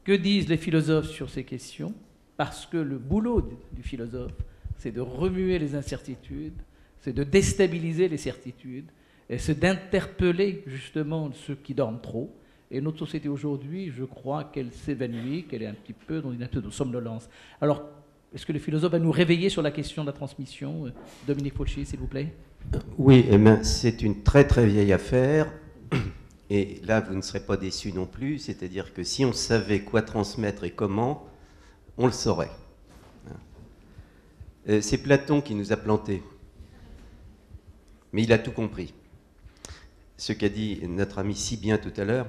Que disent les philosophes sur ces questions? Parce que le boulot du philosophe, c'est de remuer les incertitudes, c'est de déstabiliser les certitudes, et c'est d'interpeller justement ceux qui dorment trop. Et notre société aujourd'hui, je crois qu'elle s'évanouit, qu'elle est un petit peu dans une attitude de somnolence. Alors, est-ce que le philosophe va nous réveiller sur la question de la transmission? Dominique Fauchy, s'il vous plaît. Oui, eh bien, c'est une très très vieille affaire. Et là, vous ne serez pas déçus non plus. C'est-à-dire que si on savait quoi transmettre et comment, on le saurait. C'est Platon qui nous a plantés. Mais il a tout compris. Ce qu'a dit notre ami si bien tout à l'heure,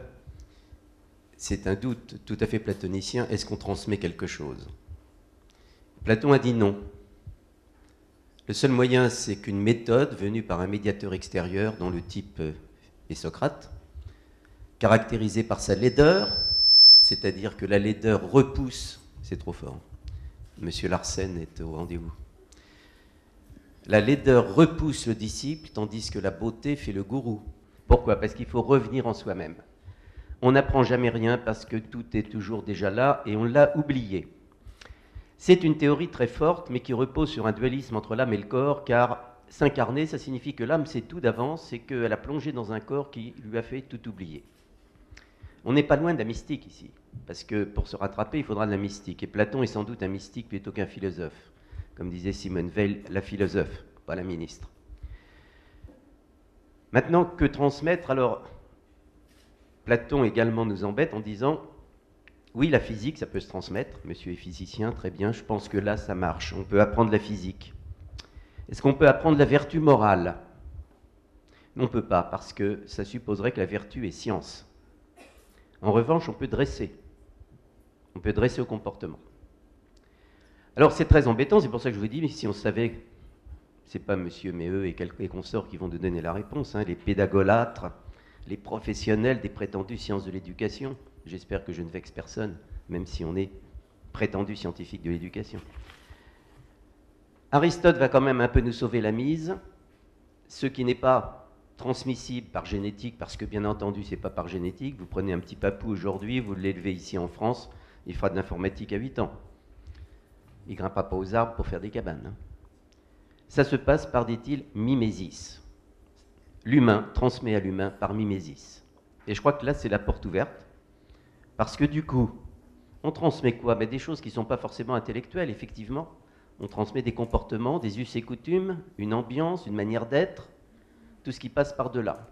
c'est un doute tout à fait platonicien. Est-ce qu'on transmet quelque chose? Platon a dit non. Le seul moyen, c'est qu'une méthode venue par un médiateur extérieur, dont le type est Socrate, caractérisée par sa laideur, c'est-à-dire que la laideur repousse, c'est trop fort, Monsieur Larsen est au rendez-vous. La laideur repousse le disciple, tandis que la beauté fait le gourou. Pourquoi? Parce qu'il faut revenir en soi-même. On n'apprend jamais rien parce que tout est toujours déjà là et on l'a oublié. C'est une théorie très forte, mais qui repose sur un dualisme entre l'âme et le corps, car s'incarner, ça signifie que l'âme sait tout d'avance et qu'elle a plongé dans un corps qui lui a fait tout oublier. On n'est pas loin de la mystique ici, parce que pour se rattraper, il faudra de la mystique. Et Platon est sans doute un mystique plutôt qu'un philosophe. Comme disait Simone Veil, la philosophe, pas la ministre. Maintenant, que transmettre? Alors, Platon également nous embête en disant, oui, la physique, ça peut se transmettre. Monsieur est physicien, très bien, je pense que là, ça marche. On peut apprendre la physique. Est-ce qu'on peut apprendre la vertu morale? On ne peut pas, parce que ça supposerait que la vertu est science. En revanche, on peut dresser. On peut dresser au comportement. Alors, c'est très embêtant, c'est pour ça que je vous dis, mais si on savait, c'est pas monsieur, mais eux et consorts qui vont nous donner la réponse, hein, les pédagolâtres, les professionnels des prétendues sciences de l'éducation. J'espère que je ne vexe personne, même si on est prétendu scientifique de l'éducation. Aristote va quand même un peu nous sauver la mise. Ce qui n'est pas transmissible par génétique, parce que bien entendu, ce n'est pas par génétique. Vous prenez un petit papou aujourd'hui, vous l'élevez ici en France, il fera de l'informatique à 8 ans. Il ne grimpera pas aux arbres pour faire des cabanes. Hein. Ça se passe par, dit-il, mimésis. L'humain transmet à l'humain par mimésis. Et je crois que là, c'est la porte ouverte. Parce que du coup, on transmet quoi? Mais des choses qui ne sont pas forcément intellectuelles, effectivement. On transmet des comportements, des us et coutumes, une ambiance, une manière d'être, tout ce qui passe par-delà.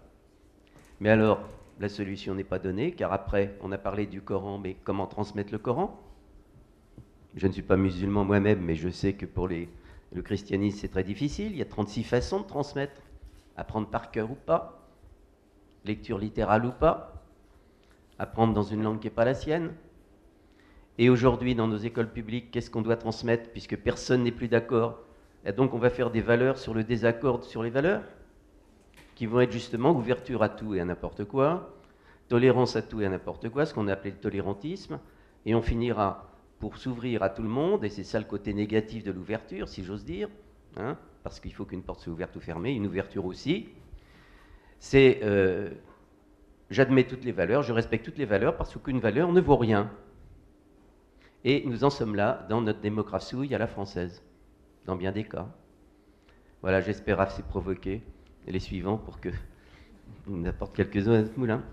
Mais alors, la solution n'est pas donnée, car après, on a parlé du Coran, mais comment transmettre le Coran? Je ne suis pas musulman moi-même, mais je sais que pour le christianisme, c'est très difficile. Il y a 36 façons de transmettre. Apprendre par cœur ou pas, lecture littérale ou pas, apprendre dans une langue qui n'est pas la sienne. Et aujourd'hui, dans nos écoles publiques, qu'est-ce qu'on doit transmettre, puisque personne n'est plus d'accord? Et donc, on va faire des valeurs sur le désaccord sur les valeurs, qui vont être justement ouverture à tout et à n'importe quoi, tolérance à tout et à n'importe quoi, ce qu'on a appelé le tolérantisme, et on finira pour s'ouvrir à tout le monde, et c'est ça le côté négatif de l'ouverture, si j'ose dire, hein, parce qu'il faut qu'une porte soit ouverte ou fermée, une ouverture aussi, c'est j'admets toutes les valeurs, je respecte toutes les valeurs, parce qu'une valeur ne vaut rien. Et nous en sommes là dans notre démocratie à la française, dans bien des cas. Voilà, j'espère assez provoquer les suivants pour que on apporte quelques-uns à ce moulin.